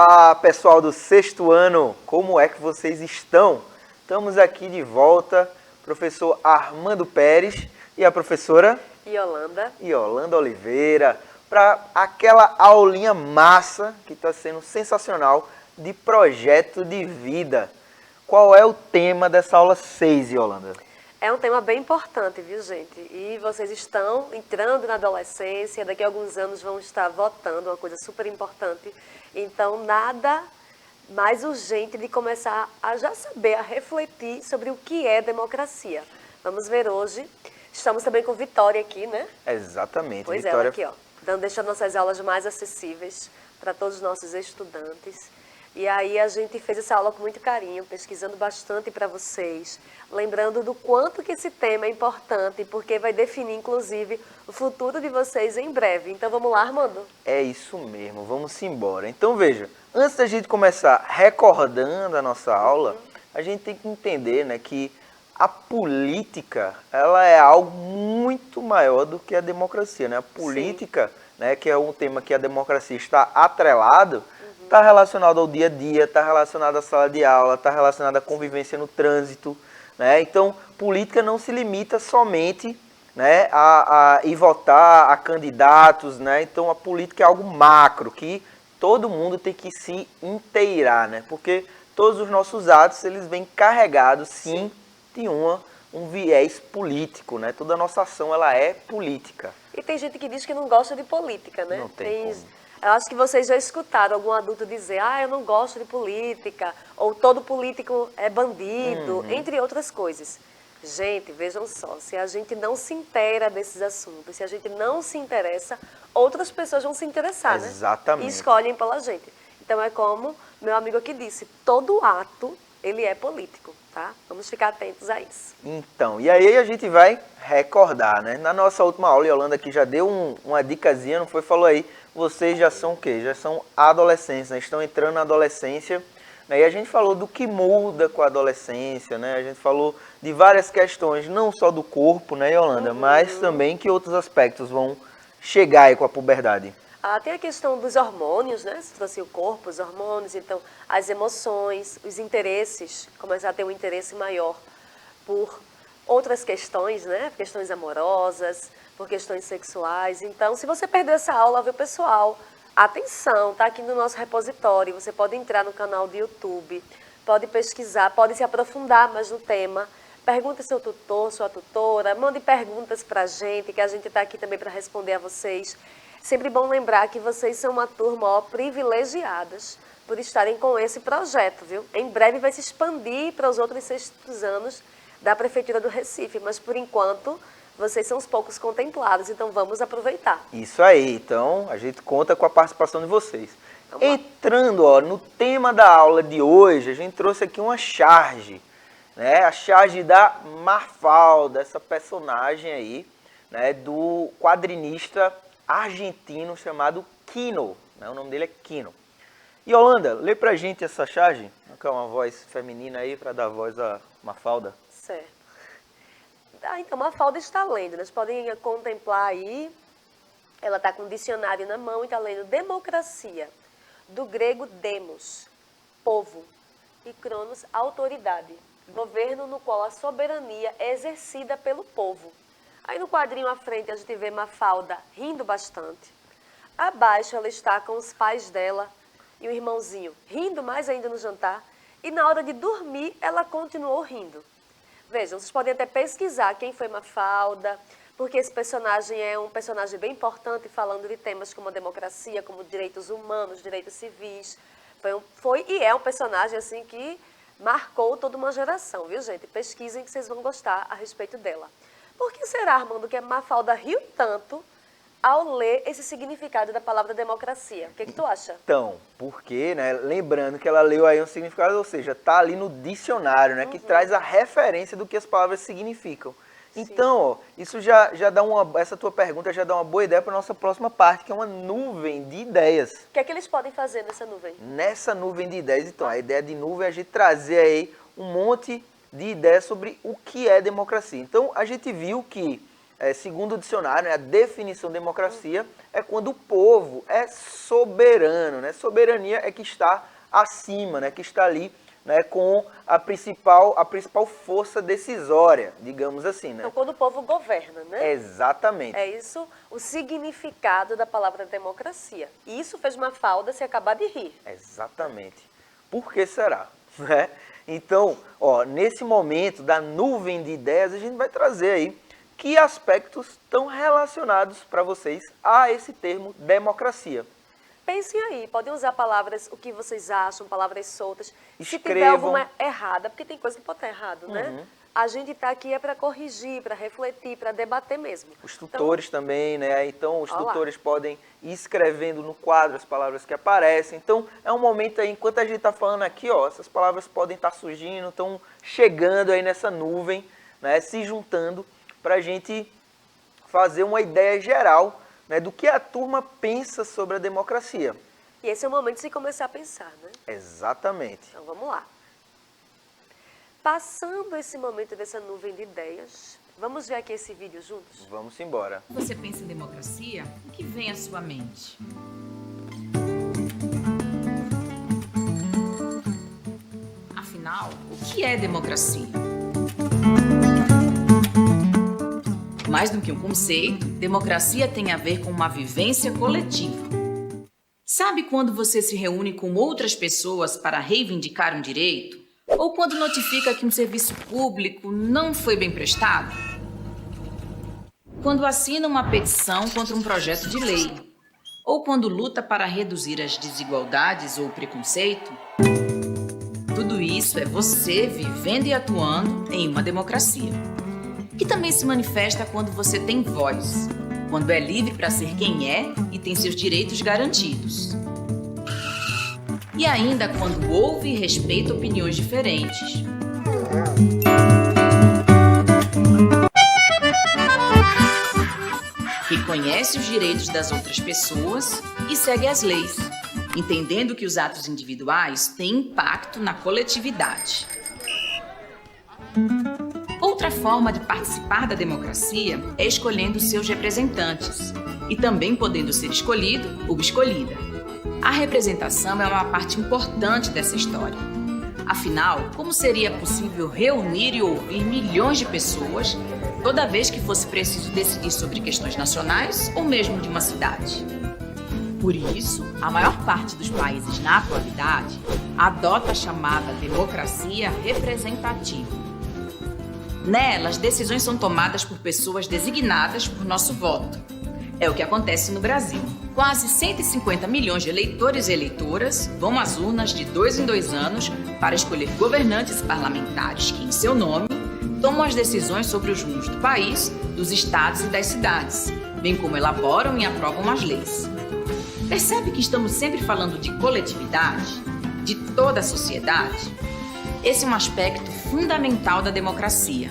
Olá, pessoal do sexto ano, como é que vocês estão? Estamos aqui de volta, professor Armando Pérez e a professora Yolanda Oliveira, para aquela aulinha massa que está sendo sensacional de projeto de vida. Qual é o tema dessa aula 6, Yolanda? É um tema bem importante, viu, gente? E vocês estão entrando na adolescência, daqui a alguns anos vão estar votando, uma coisa super importante. Então, nada mais urgente de começar a já saber, a refletir sobre o que é democracia. Vamos ver hoje. Estamos também com Vitória aqui, né? Exatamente, Pois é, Vitória. ela aqui, ó. Deixando nossas aulas mais acessíveis para todos os nossos estudantes. E aí a gente fez essa aula com muito carinho, pesquisando bastante para vocês, lembrando do quanto que esse tema é importante, porque vai definir, inclusive, o futuro de vocês em breve. Então vamos lá, Armando? É isso mesmo, vamos embora. Então veja, antes da gente começar recordando a nossa aula, a gente tem que entender, né, que a política, ela é algo muito maior do que a democracia, né? A política, né, que é um tema que a democracia está atrelado, está relacionado ao dia a dia, está relacionado à sala de aula, está relacionado à convivência no trânsito, né? Então, política não se limita somente, né, a ir votar a candidatos, né? Então, a política é algo macro, que todo mundo tem que se inteirar, né? Porque todos os nossos atos, eles vêm carregados, sim, de um viés político, né? Toda a nossa ação, ela é política. E tem gente que diz que não gosta de política, né? Não tem como. Eu acho que vocês já escutaram algum adulto dizer, eu não gosto de política, ou todo político é bandido, entre outras coisas. Gente, vejam só, se a gente não se inteira desses assuntos, se a gente não se interessa, outras pessoas vão se interessar, né? Exatamente. E escolhem pela gente. Então é como meu amigo aqui disse, todo ato, ele é político, tá? Vamos ficar atentos a isso. Então, e aí a gente vai recordar, né? Na nossa última aula, a Yolanda aqui já deu uma dicasinha, não foi? Falou aí, vocês já são o quê? Já são adolescentes, né? Estão entrando na adolescência, né? E a gente falou do que muda com a adolescência, né? A gente falou de várias questões, não só do corpo, né, Yolanda? Mas também que outros aspectos vão chegar aí com a puberdade. Tem a questão dos hormônios, né? Se trouxe o corpo, os hormônios, então as emoções, os interesses, começar a ter um interesse maior por outras questões, né? Questões amorosas, por questões sexuais. Então, se você perdeu essa aula, viu, pessoal? Atenção, tá aqui no nosso repositório. Você pode entrar no canal do YouTube, pode pesquisar, pode se aprofundar mais no tema. Pergunte seu tutor, sua tutora, mande perguntas pra gente, que a gente está aqui também para responder a vocês. Sempre bom lembrar que vocês são uma turma privilegiadas por estarem com esse projeto, viu? Em breve vai se expandir para os outros sextos anos da Prefeitura do Recife, mas por enquanto vocês são os poucos contemplados, então vamos aproveitar. Isso aí, então a gente conta com a participação de vocês. Entrando no tema da aula de hoje, a gente trouxe aqui uma charge, né? A charge da Mafalda, essa personagem aí, né, do quadrinista argentino chamado Quino, né? O nome dele é Quino. Yolanda, lê pra gente essa charge, que é uma voz feminina aí para dar voz a Mafalda. Certo. Então, Mafalda está lendo, nós podem contemplar aí, ela está com um dicionário na mão e está lendo democracia, do grego demos, povo, e cronos, autoridade, governo no qual a soberania é exercida pelo povo. Aí no quadrinho à frente a gente vê Mafalda rindo bastante. Abaixo ela está com os pais dela e o irmãozinho rindo mais ainda no jantar. E na hora de dormir ela continuou rindo. Vejam, vocês podem até pesquisar quem foi Mafalda, porque esse personagem é um personagem bem importante falando de temas como a democracia, como direitos humanos, direitos civis. Foi e é um personagem assim que marcou toda uma geração, viu, gente? Pesquisem que vocês vão gostar a respeito dela. Por que será, Armando, que a Mafalda riu tanto ao ler esse significado da palavra democracia? O que tu acha? Então, porque, né, lembrando que ela leu aí um significado, ou seja, tá ali no dicionário, né, que traz a referência do que as palavras significam. Então, ó, isso já dá essa tua pergunta já dá uma boa ideia para nossa próxima parte, que é uma nuvem de ideias. O que é que eles podem fazer nessa nuvem? Nessa nuvem de ideias, então, a ideia de nuvem é a gente trazer aí um monte de ideias sobre o que é democracia. Então, a gente viu que segundo o dicionário, né, a definição de democracia é quando o povo é soberano, né? Soberania é que está acima, né, que está ali, né, com a principal força decisória, digamos assim, né? Então, quando o povo governa, né? Exatamente. É isso o significado da palavra democracia. E isso fez Mafalda se acabar de rir. Exatamente. Por que será? Né? Então, ó, nesse momento da nuvem de ideias, a gente vai trazer aí que aspectos estão relacionados para vocês a esse termo democracia. Pensem aí, podem usar palavras, o que vocês acham, palavras soltas. Se tiver Escrevam. alguma errada, porque tem coisa que pode estar errado, né? A gente está aqui para corrigir, para refletir, para debater mesmo. Os tutores também, né? Então, os Olha lá. tutores podem ir escrevendo no quadro as palavras que aparecem. Então, é um momento aí, enquanto a gente está falando aqui, ó, essas palavras podem estar surgindo, estão chegando aí nessa nuvem, né? Se juntando para a gente fazer uma ideia geral, né, do que a turma pensa sobre a democracia. E esse é o momento de se começar a pensar, né? Exatamente. Então vamos lá. Passando esse momento dessa nuvem de ideias, vamos ver aqui esse vídeo juntos? Vamos embora. Quando você pensa em democracia, o que vem à sua mente? Afinal, o que é democracia? Mais do que um conceito, democracia tem a ver com uma vivência coletiva. Sabe quando você se reúne com outras pessoas para reivindicar um direito? Ou quando notifica que um serviço público não foi bem prestado? Quando assina uma petição contra um projeto de lei? Ou quando luta para reduzir as desigualdades ou o preconceito? Tudo isso é você vivendo e atuando em uma democracia. Que também se manifesta quando você tem voz, quando é livre para ser quem é e tem seus direitos garantidos. E ainda quando ouve e respeita opiniões diferentes. Que conhece os direitos das outras pessoas e segue as leis, entendendo que os atos individuais têm impacto na coletividade. Outra forma de participar da democracia é escolhendo seus representantes e também podendo ser escolhido ou escolhida. A representação é uma parte importante dessa história. Afinal, como seria possível reunir e ouvir milhões de pessoas toda vez que fosse preciso decidir sobre questões nacionais ou mesmo de uma cidade? Por isso, a maior parte dos países na atualidade adota a chamada democracia representativa. Nela, as decisões são tomadas por pessoas designadas por nosso voto. É o que acontece no Brasil. Quase 150 milhões de eleitores e eleitoras vão às urnas de 2 em 2 anos para escolher governantes e parlamentares que, em seu nome, tomam as decisões sobre os rumos do país, dos estados e das cidades, bem como elaboram e aprovam as leis. Percebe que estamos sempre falando de coletividade, de toda a sociedade? Esse é um aspecto fundamental da democracia.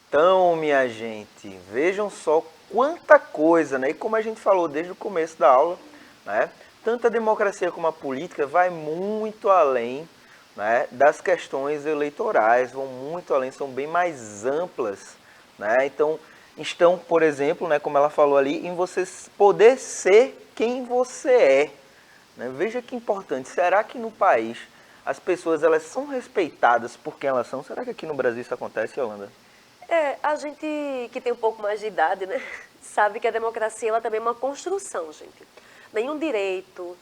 Então, minha gente, vejam só quanta coisa, né? E como a gente falou desde o começo da aula, né? Tanto a democracia como a política vai muito além, né, das questões eleitorais, vão muito além, são bem mais amplas, né? Então, estão, por exemplo, né, como ela falou ali, em você poder ser quem você é. Né? Veja que importante. Será que no país as pessoas elas são respeitadas por quem elas são? Será que aqui no Brasil isso acontece, Yolanda? A gente que tem um pouco mais de idade, né, sabe que a democracia ela também é uma construção, gente. Nenhum direito,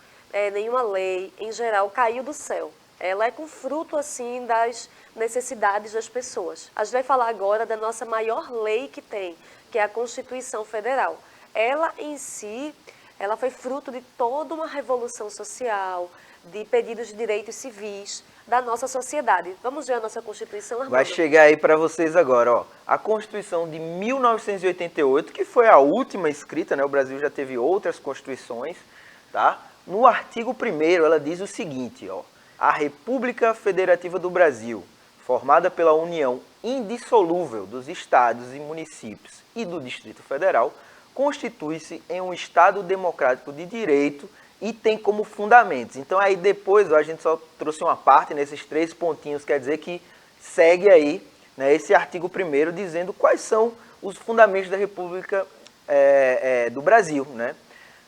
nenhuma lei, em geral, caiu do céu. Ela é com fruto, assim, das necessidades das pessoas. A gente vai falar agora da nossa maior lei que tem, que é a Constituição Federal. Ela, em si, ela foi fruto de toda uma revolução social, de pedidos de direitos civis da nossa sociedade. Vamos ver a nossa Constituição, Armando? Vai chegar aí para vocês agora, ó. A Constituição de 1988, que foi a última escrita, né? O Brasil já teve outras constituições, tá? No artigo 1º, ela diz o seguinte, ó. A República Federativa do Brasil, formada pela união indissolúvel dos estados e municípios e do Distrito Federal, constitui-se em um Estado democrático de direito e tem como fundamentos. Então aí depois, ó, a gente só trouxe uma parte nesses 3 pontinhos, quer dizer que segue aí né, esse artigo 1º dizendo quais são os fundamentos da República do Brasil, né?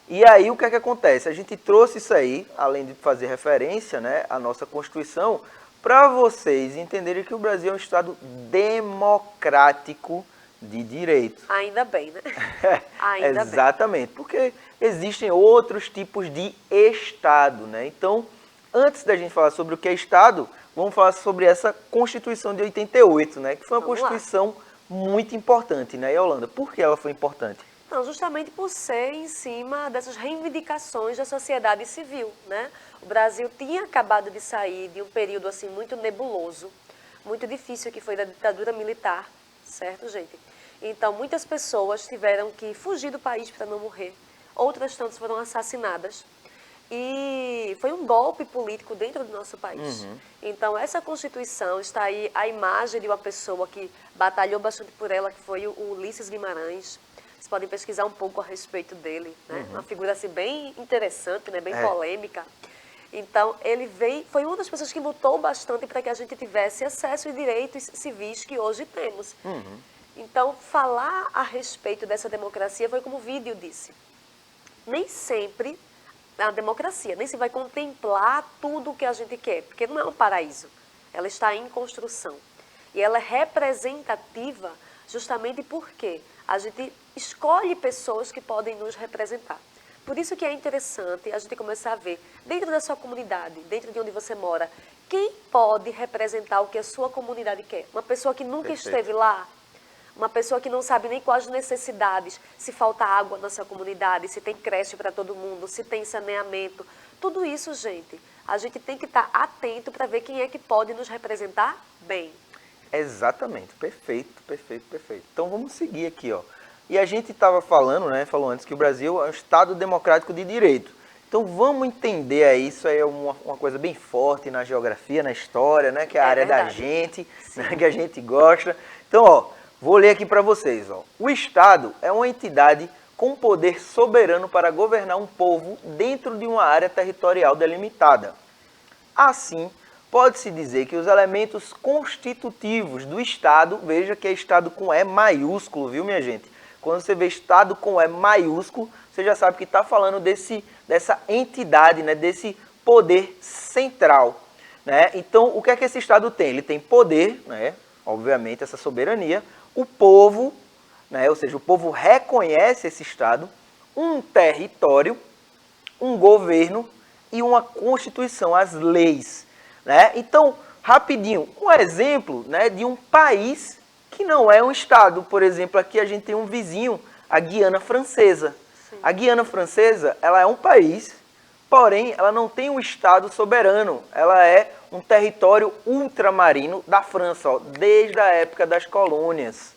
E aí o que é que acontece? A gente trouxe isso aí, além de fazer referência, né, à nossa Constituição, para vocês entenderem que o Brasil é um Estado democrático de direito. Ainda bem, né? Ainda bem. Exatamente, porque existem outros tipos de Estado, né? Então, antes da gente falar sobre o que é Estado, vamos falar sobre essa Constituição de 88, né? Que foi uma Constituição muito importante, né, Yolanda? Por que ela foi importante? Não, justamente por ser em cima dessas reivindicações da sociedade civil, né? O Brasil tinha acabado de sair de um período assim muito nebuloso, muito difícil, que foi da ditadura militar, certo, gente? Então, muitas pessoas tiveram que fugir do país para não morrer, outras tantas foram assassinadas. E foi um golpe político dentro do nosso país. Então, essa Constituição, está aí a imagem de uma pessoa que batalhou bastante por ela, que foi o Ulisses Guimarães. Vocês podem pesquisar um pouco a respeito dele, né? Uma figura assim, bem interessante, né? Bem polêmica. Então, foi uma das pessoas que lutou bastante para que a gente tivesse acesso e direitos civis que hoje temos. Então, falar a respeito dessa democracia foi como o vídeo disse. Nem sempre a democracia, nem se vai contemplar tudo o que a gente quer, porque não é um paraíso. Ela está em construção. E ela é representativa justamente porque a gente escolhe pessoas que podem nos representar. Por isso que é interessante a gente começar a ver, dentro da sua comunidade, dentro de onde você mora, quem pode representar o que a sua comunidade quer. Uma pessoa que nunca esteve lá, uma pessoa que não sabe nem quais necessidades, se falta água na sua comunidade, se tem creche para todo mundo, se tem saneamento. Tudo isso, gente, a gente tem que estar atento para ver quem é que pode nos representar bem. Exatamente, perfeito, perfeito, perfeito. Então vamos seguir aqui, ó. E a gente estava falando, né, falou antes que o Brasil é um Estado democrático de direito. Então vamos entender aí, isso aí é uma coisa bem forte na geografia, na história, né, que é a área da gente, né, que a gente gosta. Então, ó, vou ler aqui para vocês, ó. O Estado é uma entidade com poder soberano para governar um povo dentro de uma área territorial delimitada. Assim, pode-se dizer que os elementos constitutivos do Estado, veja que é Estado com E maiúsculo, viu, minha gente? Quando você vê Estado com E maiúsculo, você já sabe que está falando dessa entidade, né, desse poder central, né? Então, o que é que esse Estado tem? Ele tem poder, né, obviamente, essa soberania, o povo, né, ou seja, o povo reconhece esse Estado, um território, um governo e uma Constituição, as leis, né? Então, rapidinho, um exemplo, né, de um país que não é um Estado. Por exemplo, aqui a gente tem um vizinho, a Guiana Francesa. Sim. A Guiana Francesa, ela é um país, porém, ela não tem um Estado soberano. Ela é um território ultramarino da França, ó, desde a época das colônias.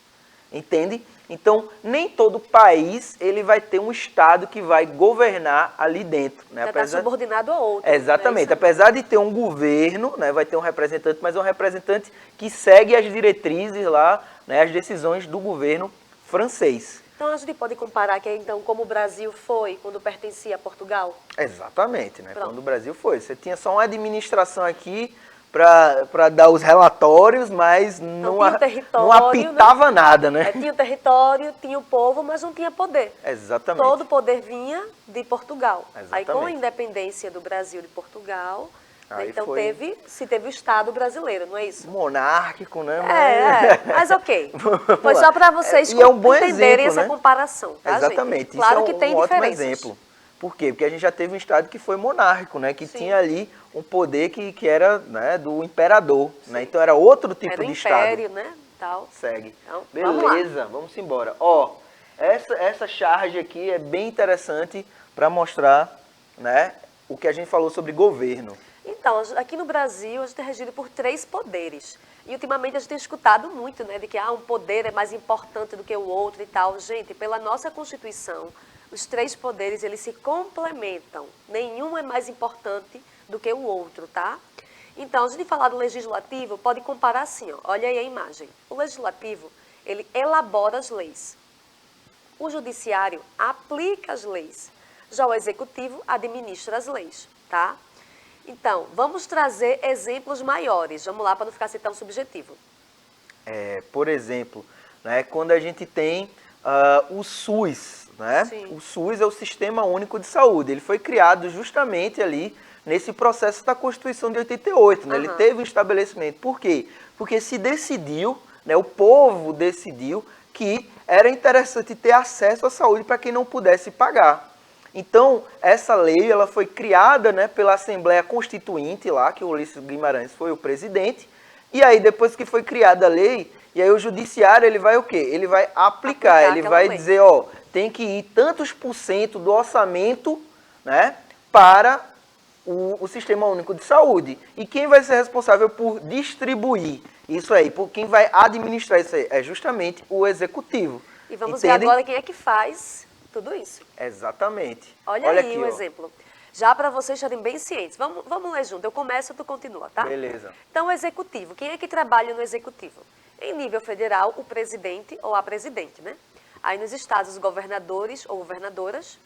Entende? Então, nem todo país ele vai ter um Estado que vai governar ali dentro. Né? Já está subordinado a outro. Exatamente. Né? Apesar de ter um governo, né, vai ter um representante, mas é um representante que segue as diretrizes lá, né, as decisões do governo francês. Então, a gente pode comparar que então como o Brasil foi quando pertencia a Portugal? Exatamente. Né? Quando o Brasil foi. Você tinha só uma administração aqui para dar os relatórios, mas não apitava, né, nada, né? Tinha o território, tinha o povo, mas não tinha poder. Exatamente. Todo o poder vinha de Portugal. Exatamente. Aí com a independência do Brasil de Portugal, aí então foi... teve o Estado brasileiro, não é isso? Monárquico, né? Mas ok. Foi só para vocês é um bom entenderem exemplo, essa comparação, tá, exatamente. Gente? Claro isso é que tem ótimo diferenças. Exemplo. Por quê? Porque a gente já teve um Estado que foi monárquico, né? Que tinha ali um poder que era, né, do imperador. Né? Então era outro tipo de Estado. Era império, né? Tal. Segue. Então, beleza, vamos embora. Ó, essa charge aqui é bem interessante para mostrar, né, o que a gente falou sobre governo. Então, aqui no Brasil, a gente é regido por 3 poderes. E ultimamente a gente tem escutado muito, né, de que um poder é mais importante do que o outro e tal. Gente, pela nossa Constituição, os 3 poderes, eles se complementam. Nenhum é mais importante do que o outro, tá? Então, antes de falar do legislativo, pode comparar assim, ó. Olha aí a imagem. O legislativo, ele elabora as leis. O judiciário aplica as leis. Já o executivo administra as leis, tá? Então, vamos trazer exemplos maiores. Vamos lá, para não ficar assim tão subjetivo. Por exemplo, né, quando a gente tem o SUS, né? Sim. O SUS é o Sistema Único de Saúde. Ele foi criado justamente ali nesse processo da Constituição de 88, né? Ele teve um estabelecimento. Por quê? Porque se decidiu, né, o povo decidiu que era interessante ter acesso à saúde para quem não pudesse pagar. Então, essa lei ela foi criada, né, pela Assembleia Constituinte lá, que o Ulisses Guimarães foi o presidente. E aí, depois que foi criada a lei, e aí o judiciário ele vai o quê? Ele vai aplicar, ele vai lei. dizer, ó, tem que ir tantos por cento do orçamento, né, para o Sistema Único de Saúde. E quem vai ser responsável por distribuir isso aí, por quem vai administrar isso aí, é justamente o Executivo. E vamos Entendem? ver agora quem é que faz tudo isso. Exatamente. Olha aí aqui, um ó. exemplo. Já para vocês estarem bem cientes. Vamos ler junto. Eu começo, tu continua, tá? Beleza. Então, o Executivo. Quem é que trabalha no Executivo? Em nível federal, o presidente ou a presidente, né? Aí nos estados, os governadores ou governadoras.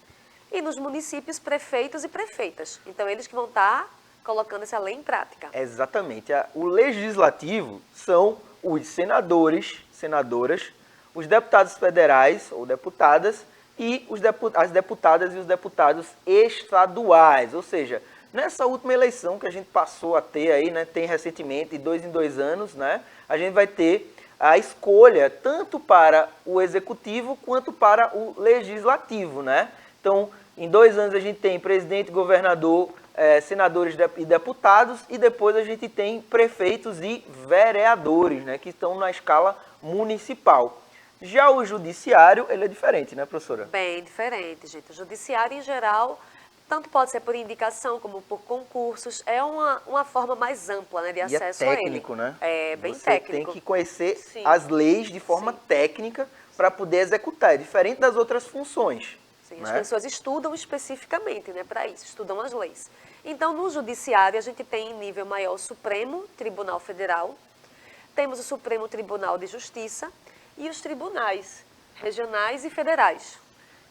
E nos municípios, prefeitos e prefeitas. Então, eles que vão estar colocando essa lei em prática. Exatamente. O legislativo são os senadores, senadoras, os deputados federais ou deputadas e as deputadas e os deputados estaduais. Ou seja, nessa última eleição que a gente passou a ter aí, né, tem recentemente, de 2 em 2 anos, né, a gente vai ter a escolha tanto para o executivo quanto para o legislativo, né? Então, em 2 anos a gente tem presidente, governador, senadores e deputados, e depois a gente tem prefeitos e vereadores, né, que estão na escala municipal. Já o judiciário, ele é diferente, né, professora? Bem diferente, gente. O judiciário, em geral, tanto pode ser por indicação como por concursos, é uma forma mais ampla, né, de acesso e é técnico, a ele. né? É bem Você técnico. tem que conhecer Sim. as leis de forma Sim. técnica para poder executar. É diferente das outras funções. Sim, né? as pessoas estudam especificamente, né, para isso, estudam as leis. Então, no judiciário, a gente tem em nível maior o Supremo Tribunal Federal, temos o Supremo Tribunal de Justiça e os tribunais regionais e federais.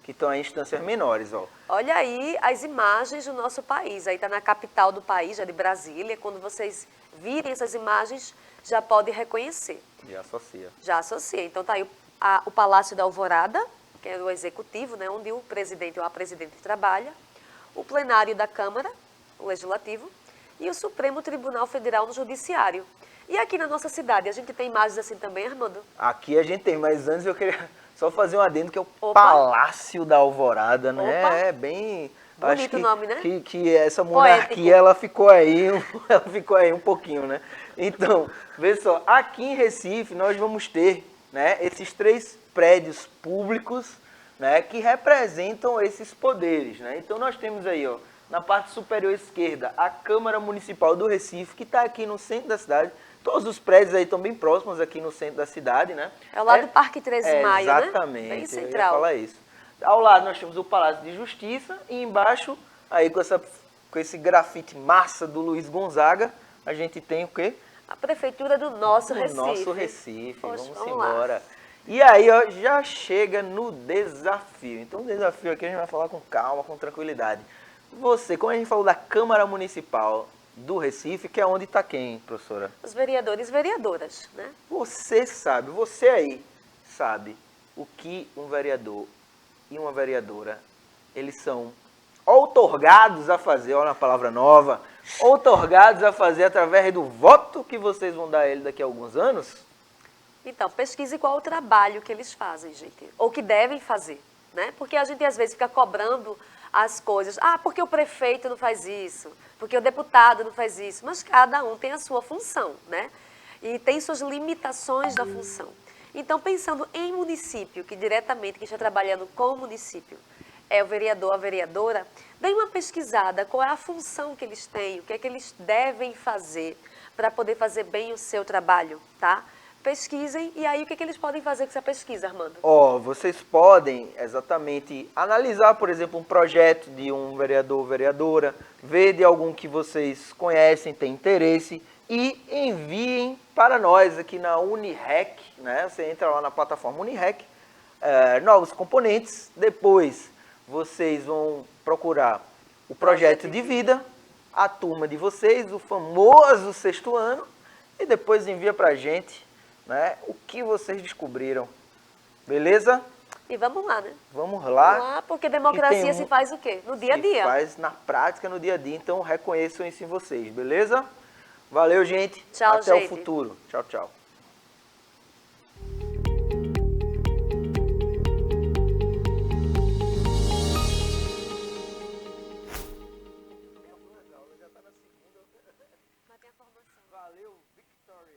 Que estão em instâncias menores, ó. Olha aí as imagens do nosso país. Aí está na capital do país, já de Brasília. Quando vocês virem essas imagens, já podem reconhecer. Já associa. Já associa. Então está aí o Palácio da Alvorada, que é o executivo, né, onde o presidente ou a presidente trabalha, o plenário da Câmara, o Legislativo, e o Supremo Tribunal Federal no Judiciário. E aqui na nossa cidade, a gente tem imagens assim também, Armando? Aqui a gente tem, mas antes eu queria só fazer um adendo, que é o Opa. Palácio da Alvorada, né? Opa. É bem... Bonito acho que, o nome, né? Que essa monarquia, Poético. ela ficou aí um pouquinho, né? Então, vê só, aqui em Recife nós vamos ter, né, esses 3 prédios públicos, né, que representam esses poderes, né? Então nós temos aí, ó, na parte superior esquerda, a Câmara Municipal do Recife, que está aqui no centro da cidade. Todos os prédios aí estão bem próximos aqui no centro da cidade, né? É ao lado do Parque 13 de Maio, né? Exatamente, Bem eu ia central. falar isso. Ao lado nós temos o Palácio de Justiça e embaixo, aí com esse grafite massa do Luiz Gonzaga, a gente tem o quê? A prefeitura do nosso O Recife. nosso Recife. Poxa, Vamos vamos lá. embora. E aí, ó, já chega no desafio. Então, o desafio aqui a gente vai falar com calma, com tranquilidade. Você, como a gente falou da Câmara Municipal do Recife, que é onde está quem, professora? Os vereadores e vereadoras, né? Você sabe, você aí sabe o que um vereador e uma vereadora, eles são outorgados a fazer, olha uma palavra nova, outorgados a fazer através do voto que vocês vão dar a ele daqui a alguns anos? Então, pesquise qual é o trabalho que eles fazem, gente. Ou que devem fazer, né? Porque a gente às vezes fica cobrando as coisas. Ah, porque o prefeito não faz isso, porque o deputado não faz isso. Mas cada um tem a sua função, né? E tem suas limitações da função. Então, pensando em município, que diretamente quem está trabalhando com o município é o vereador, a vereadora, dê uma pesquisada qual é a função que eles têm, o que é que eles devem fazer para poder fazer bem o seu trabalho, tá? Pesquisem, e aí o que é que eles podem fazer com essa pesquisa, Armando? Ó, vocês podem exatamente analisar, por exemplo, um projeto de um vereador ou vereadora, ver de algum que vocês conhecem, têm interesse, e enviem para nós aqui na Unirec, né? Você entra lá na plataforma Unirec, novos componentes, depois vocês vão procurar o projeto de vida, a turma de vocês, o famoso 6º ano, e depois envia para a gente né? O que vocês descobriram, beleza? E vamos lá, né? Vamos lá. Vamos lá, porque democracia se faz o quê? No dia a dia. Se faz na prática, no dia a dia. Então, reconheçam isso em vocês, beleza? Valeu, gente. Tchau, Até gente. o futuro. Tchau, tchau.